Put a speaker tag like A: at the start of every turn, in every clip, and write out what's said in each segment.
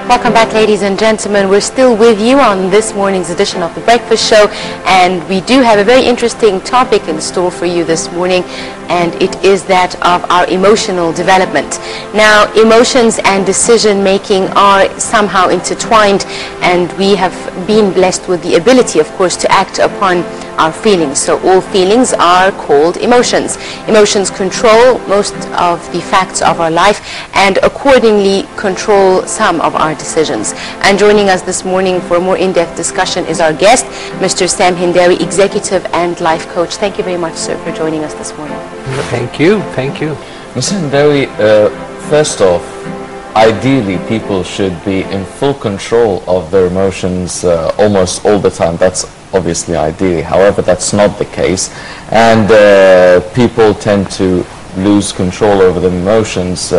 A: Welcome back, ladies and gentlemen. We're still with you on this morning's edition of The Breakfast Show, and we do have a very interesting topic in store for you this morning, and it is that of our emotional development. Now, emotions and decision making are somehow intertwined, and we have been blessed with the ability, of course, to act upon our feelings. So all feelings are called emotions. Emotions control most of the facts of our life and accordingly control some of our decisions. And joining us this morning for a more in-depth discussion is our guest, Mr. Sam Hindawi, Executive and Life Coach. Thank you very much, sir, for joining us this morning.
B: Thank you. Thank you.
C: Mr. Hindawi, first off, ideally people should be in full control of their emotions almost all the time. That's obviously ideally. However, that's not the case, and people tend to lose control over their emotions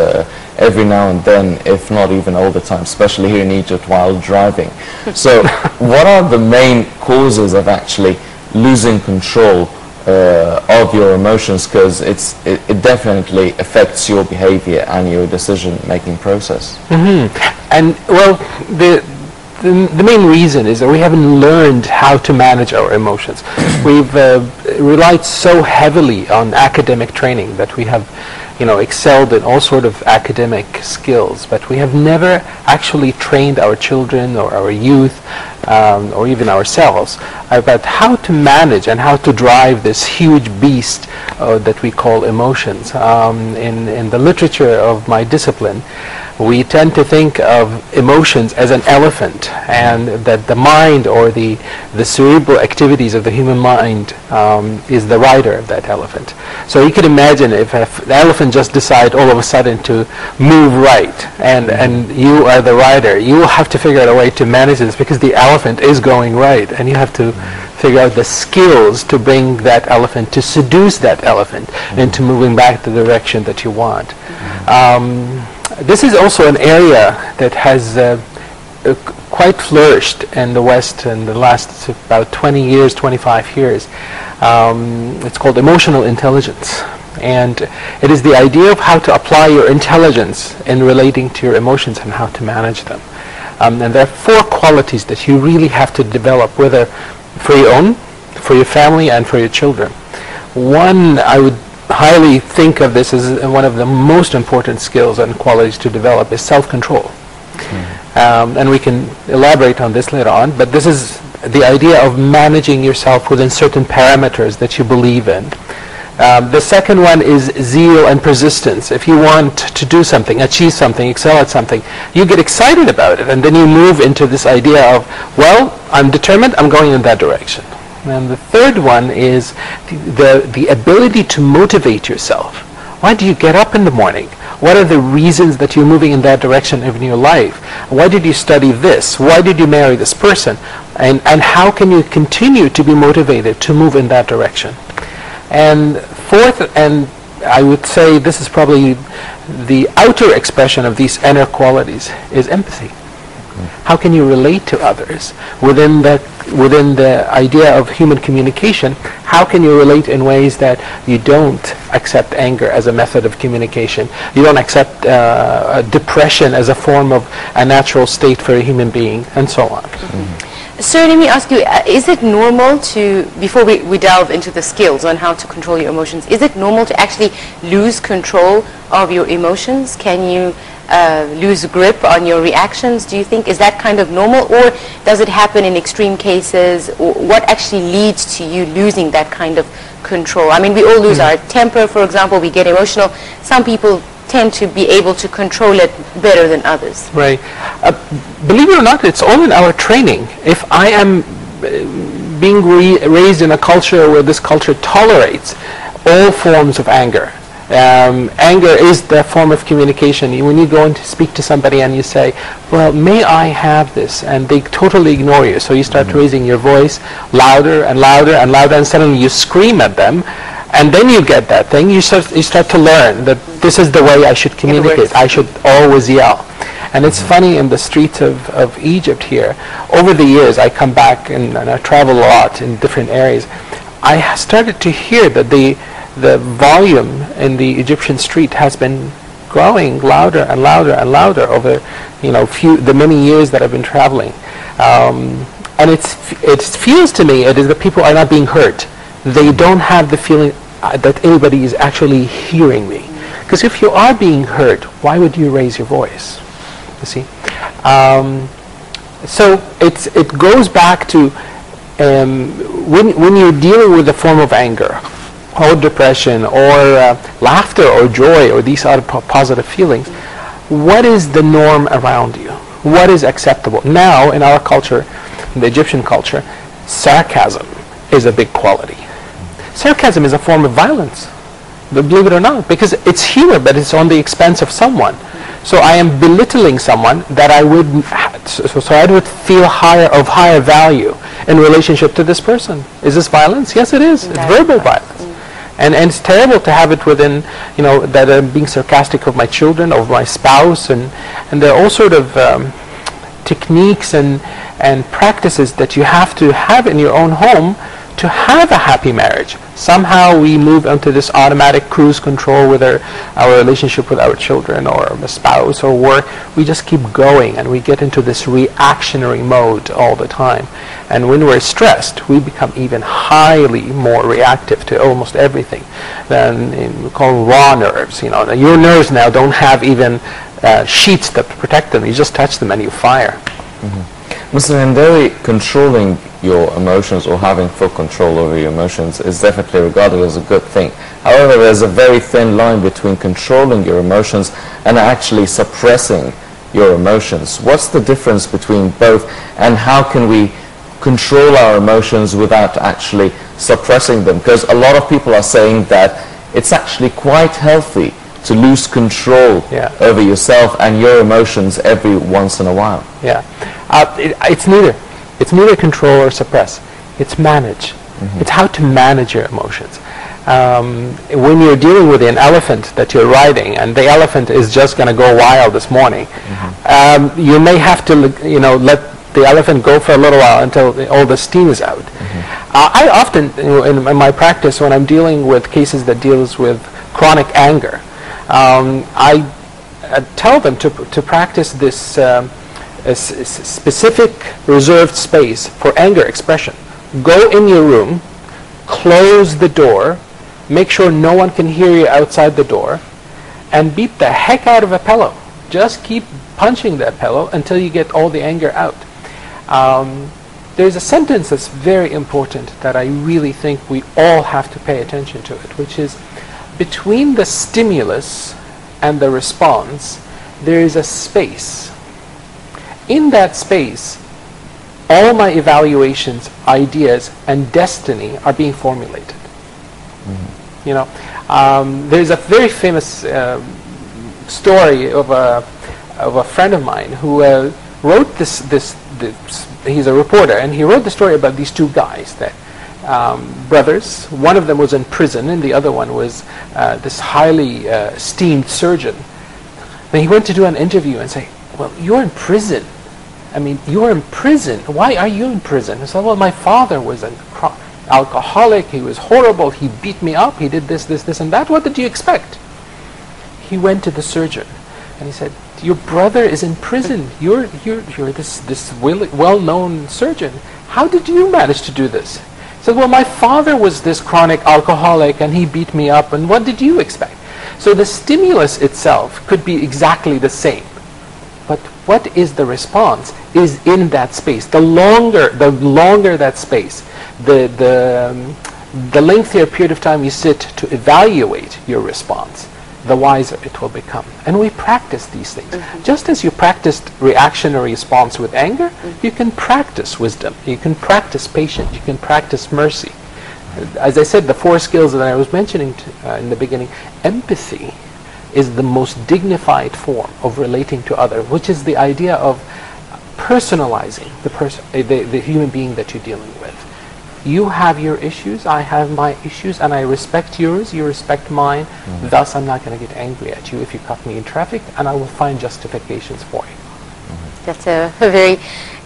C: every now and then, if not even all the time, especially here in Egypt while driving. So what are the main causes of actually losing control of your emotions? Because it definitely affects your behavior and your decision-making process.
B: And well, the main reason is that we haven't learned how to manage our emotions. We've relied so heavily on academic training that we have, excelled in all sort of academic skills, but we have never actually trained our children or our youth or even ourselves about how to manage and how to drive this huge beast that we call emotions. In the literature of my discipline, we tend to think of emotions as an elephant, and that the mind or the cerebral activities of the human mind is the rider of that elephant. So you can imagine if the elephant just decide all of a sudden to move right, and you are the rider, you will have to figure out a way to manage this because the elephant is going right, and you have to figure out the skills to bring that elephant, to seduce that elephant into moving back the direction that you want. This is also an area that has quite flourished in the West in the last about 20 years, 25 years. It's called emotional intelligence. And it is the idea of how to apply your intelligence in relating to your emotions and how to manage them. And there are 4 qualities that you really have to develop, whether for your own, for your family, and for your children. One, I would highly think of this as one of the most important skills and qualities to develop, is self-control. And we can elaborate on this later on, but this is the idea of managing yourself within certain parameters that you believe in. The second one is zeal and persistence. If you want to do something, achieve something, excel at something, you get excited about it, and then you move into this idea of, well, I'm determined, I'm going in that direction. And the third one is the ability to motivate yourself. Why do you get up in the morning? What are the reasons that you're moving in that direction in your life? Why did you study this? Why did you marry this person? And how can you continue to be motivated to move in that direction? And fourth, and I would say this is probably the outer expression of these inner qualities, is empathy. How can you relate to others within the idea of human communication? How can you relate in ways that you don't accept anger as a method of communication? You don't accept depression as a form of a natural state for a human being, and so on.
A: Sir, let me ask you, is it normal to, before we delve into the skills on how to control your emotions, is it normal to actually lose control of your emotions? Can you lose grip on your reactions? Do you think, is that kind of normal, or does it happen in extreme cases? Or what actually leads to you losing that kind of control? I mean, we all lose our temper, for example, we get emotional. Some people tend to be able to control it better than others.
B: Right. Believe it or not, it's all in our training. If I am being raised in a culture where this culture tolerates all forms of anger, anger is the form of communication. When you go in to speak to somebody and you say, well, may I have this? And they totally ignore you. So you start raising your voice louder and louder and louder, and suddenly you scream at them. And then you get that thing. You start to learn that this is the way I should communicate. I should always yell. And it's funny, in the streets of Egypt here, over the years, I come back and I travel a lot in different areas. I started to hear that the volume in the Egyptian street has been growing louder and louder and louder over, the many years that I've been traveling. And it feels to me it is that people are not being heard. They don't have the feeling that anybody is actually hearing me. Because if you are being heard, why would you raise your voice? You see? So it goes back to when you're dealing with a form of anger, or depression, or laughter, or joy, or these other positive feelings, what is the norm around you? What is acceptable? Now, in our culture, in the Egyptian culture, sarcasm is a big quality. Sarcasm is a form of violence, believe it or not, because it's humor, but it's on the expense of someone. So I am belittling someone that I would, so I would feel of higher value in relationship to this person. Is this violence? Yes, it is. It's verbal violence. And it's terrible to have it within, that I'm being sarcastic of my children, of my spouse, and there are all sort of techniques and practices that you have to have in your own home to have a happy marriage. Somehow we move into this automatic cruise control with our relationship with our children or a spouse or work. We just keep going and we get into this reactionary mode all the time. And when we're stressed, we become even highly more reactive to almost everything. Then we call raw nerves. Your nerves now don't have even sheets that protect them. You just touch them and you fire.
C: Mr. Hindawi, controlling your emotions or having full control over your emotions is definitely regarded as a good thing. However, there's a very thin line between controlling your emotions and actually suppressing your emotions. What's the difference between both, and how can we control our emotions without actually suppressing them? Because a lot of people are saying that it's actually quite healthy to lose control over yourself and your emotions every once in a while.
B: It's neither. It's neither control or suppress. It's manage. It's how to manage your emotions. When you're dealing with an elephant that you're riding, and the elephant is just going to go wild this morning, you may have to, let the elephant go for a little while until all the steam is out. I often, in my practice, when I'm dealing with cases that deals with chronic anger, I tell them to practice this specific reserved space for anger expression. Go in your room, close the door, make sure no one can hear you outside the door, and beat the heck out of a pillow. Just keep punching that pillow until you get all the anger out. There's a sentence that's very important that I really think we all have to pay attention to it, which is, between the stimulus and the response, there is a space. In that space, all my evaluations, ideas, and destiny are being formulated. There's a very famous story of a friend of mine who wrote this. He's a reporter, and he wrote the story about these two guys, that brothers. One of them was in prison, and the other one was this highly esteemed surgeon. Then he went to do an interview and say, "Well, you're in prison. I mean, you're in prison. Why are you in prison?" He said, "Well, my father was an alcoholic. He was horrible. He beat me up. He did this, and that. What did you expect?" He went to the surgeon, and he said, "Your brother is in prison. You're this well-known surgeon. How did you manage to do this?" He said, "Well, my father was this chronic alcoholic, and he beat me up. And what did you expect?" So the stimulus itself could be exactly the same, but what is the response is in that space. The longer that space, the lengthier period of time you sit to evaluate your response, the wiser it will become. And we practice these things. Just as you practiced reactionary response with anger, you can practice wisdom, you can practice patience, you can practice mercy. As I said, the 4 skills that I was mentioning in the beginning, empathy is the most dignified form of relating to others, which is the idea of personalizing the human being that you're dealing with. You have your issues, I have my issues, and I respect yours, you respect mine. Thus, I'm not going to get angry at you if you cut me in traffic, and I will find justifications for you.
A: That's a very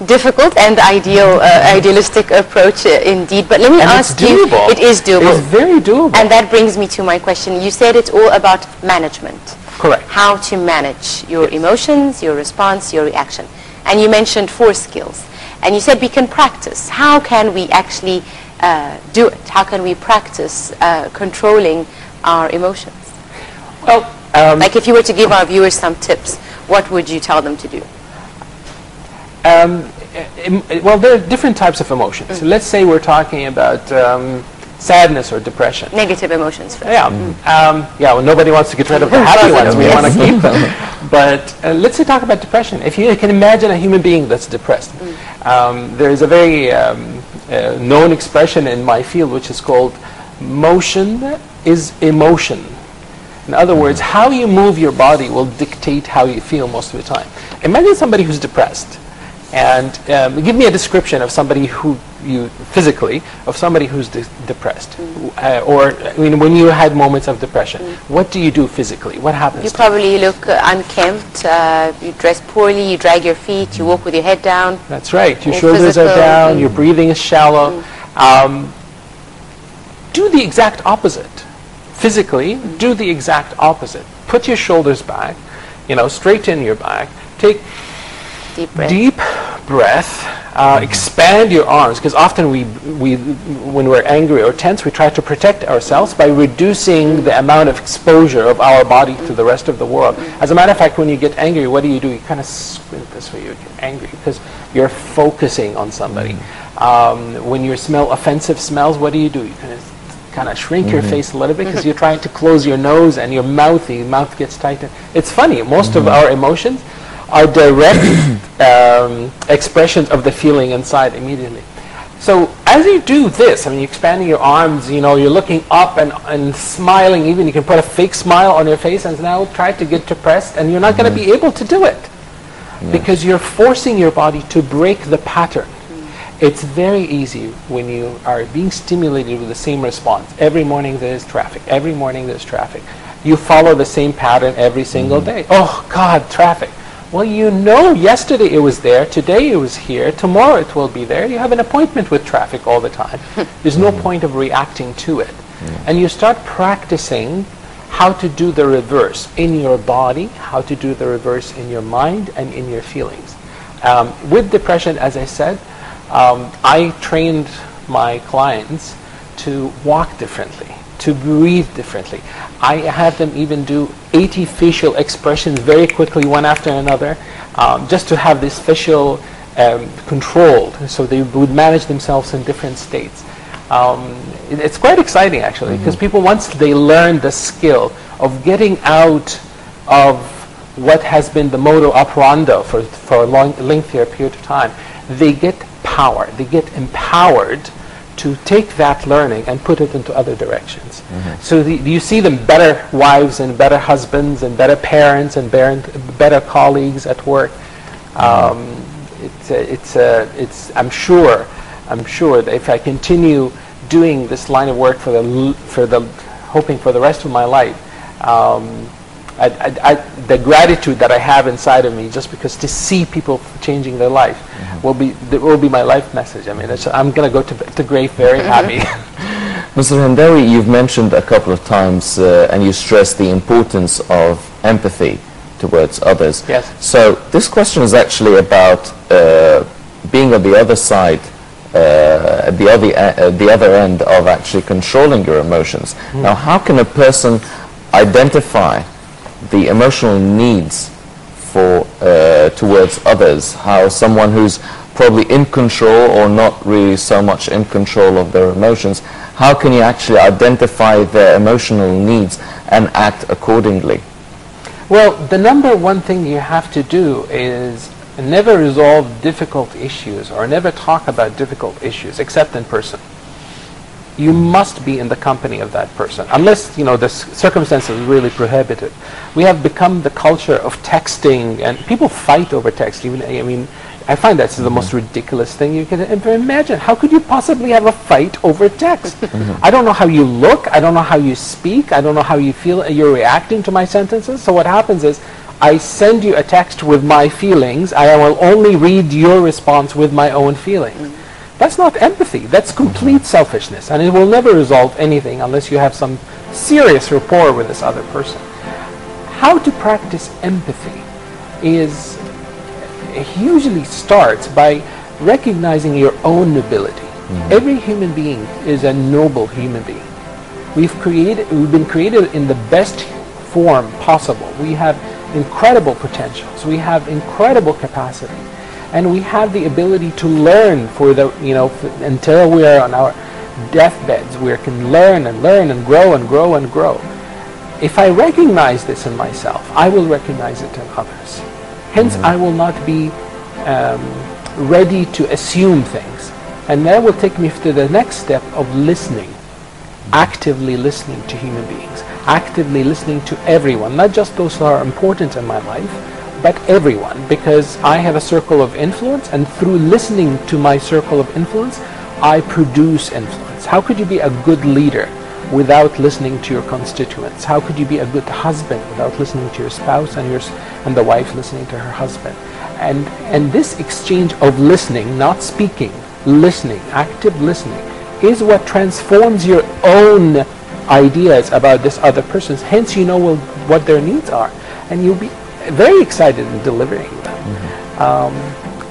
A: difficult and idealistic approach indeed. But let me ask you, it is doable.
B: It's very doable.
A: And that brings me to my question. You said it's all about management.
B: Correct.
A: How to manage your emotions, your response, your reaction. And you mentioned 4 skills. And you said we can practice. How can we actually do it? How can we practice controlling our emotions?
B: Well,
A: like if you were to give our viewers some tips, what would you tell them to do?
B: Well, there are different types of emotions. So let's say we're talking about sadness or depression.
A: Negative emotions first.
B: Yeah, yeah. Well, nobody wants to get rid of the happy ones. We want to keep them. But let's say talk about depression. If you can imagine a human being that's depressed, there is a very known expression in my field which is called "motion is emotion." In other words, how you move your body will dictate how you feel most of the time. Imagine somebody who's depressed, and give me a description of somebody who physically of somebody who's depressed, or I mean, when you had moments of depression, what do you do physically? What happens?
A: You probably look unkempt. You dress poorly. You drag your feet. You walk with your head down.
B: That's right. Your
A: All
B: shoulders
A: physical.
B: are down. Your breathing is shallow. Do the exact opposite. Physically, do the exact opposite. Put your shoulders back, straighten your back. Take deep breath. Expand your arms, because often when we're angry or tense, we try to protect ourselves by reducing the amount of exposure of our body to the rest of the world. As a matter of fact, when you get angry, what do? You kind of squint this way. You get angry because you're focusing on somebody. When you smell offensive smells, what do? You kind of shrink your face a little bit because you're trying to close your nose and your mouth gets tighter. It's funny, most of our emotions are direct expressions of the feeling inside immediately. So as you do this, I mean, you're expanding your arms, you're looking up and smiling, even you can put a fake smile on your face and now try to get depressed, and you're not going to be able to do it because you're forcing your body to break the pattern. It's very easy when you are being stimulated with the same response. Every morning there's traffic. Every morning there's traffic. You follow the same pattern every single day. Oh, God, traffic. Well, yesterday it was there, today it was here, tomorrow it will be there. You have an appointment with traffic all the time. There's no point of reacting to it. And you start practicing how to do the reverse in your body, how to do the reverse in your mind and in your feelings. With depression, as I said, I trained my clients to walk differently, to breathe differently. I had them even do 80 facial expressions very quickly, one after another, just to have this facial controlled, so they would manage themselves in different states. It's quite exciting, actually, because people, once they learn the skill of getting out of what has been the modus operandi for a lengthier period of time, they get power, they get empowered to take that learning and put it into other directions. So you see them better wives and better husbands and better parents and better colleagues at work. I'm sure that if I continue doing this line of work hoping for the rest of my life, the gratitude that I have inside of me, just because to see people changing their life, will be my life message. I mean, I'm going to go to the grave very happy.
C: Mr. Hindawi, you've mentioned a couple of times, and you stressed the importance of empathy towards others.
B: Yes.
C: So this question is actually about being on the other side, at the other end of actually controlling your emotions. Now, how can a person identify the emotional needs towards others? How someone who's probably in control or not really so much in control of their emotions, how can you actually identify their emotional needs and act accordingly?
B: Well, the number one thing you have to do is never resolve difficult issues or never talk about difficult issues except in person. You must be in the company of that person, unless the circumstances really prohibit it. We have become the culture of texting, and people fight over text. I find that's the most ridiculous thing you can ever imagine. How could you possibly have a fight over text? I don't know how you look. I don't know how you speak. I don't know how you feel. You're reacting to my sentences. So what happens is, I send you a text with my feelings. I will only read your response with my own feelings. That's not empathy. That's complete selfishness, and it will never resolve anything unless you have some serious rapport with this other person. how to practice empathy is usually starts by recognizing your own nobility. Every human being is a noble human being. We've been created in the best form possible. We have incredible potentials. We have incredible capacity, and we have the ability to learn for the until we are on our deathbeds. We can learn and learn and grow and grow and grow. If I recognize this in myself, I will recognize it in others. Hence, I will not be ready to assume things, and that will take me to the next step of listening. Actively listening to human beings, actively listening to everyone, not just those who are important in my life, but everyone, because I have a circle of influence, and through listening to my circle of influence, I produce influence. How could you be a good leader without listening to your constituents? How could you be a good husband without listening to your spouse, and the wife listening to her husband? And this exchange of listening, not speaking, listening, active listening, is what transforms your own ideas about this other person's. Hence, you know what their needs are, and you'll be very excited in delivering them.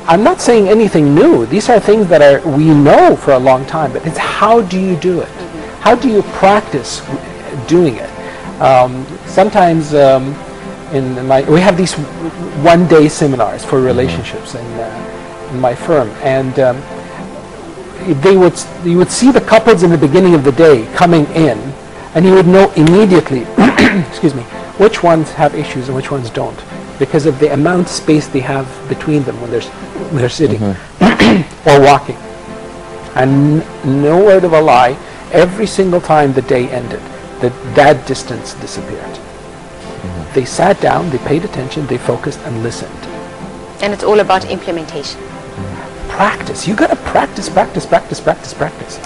B: I'm not saying anything new. These are things that we know for a long time, but it's how do you do it? How do you practice doing it? Sometimes we have these one-day seminars for relationships in my firm, and you would see the couples in the beginning of the day coming in, and you would know immediately, excuse me, which ones have issues and which ones don't, because of the amount of space they have between them when they're sitting or walking. And no word of a lie, every single time the day ended, that distance disappeared. They sat down, they paid attention, they focused and listened.
A: And it's all about implementation.
B: Practice. You got to practice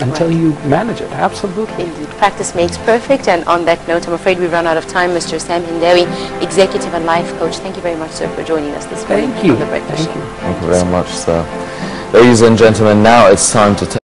B: until you manage it. Absolutely.
A: Indeed. Practice makes perfect. And on that note, I'm afraid we've run out of time. Mr. Sam Hindawi, Executive and Life Coach, thank you very much, sir, for joining us this morning.
B: Thank you.
A: On the Breakfast Show.
C: Thank you very much, sir. Ladies and gentlemen, now it's time to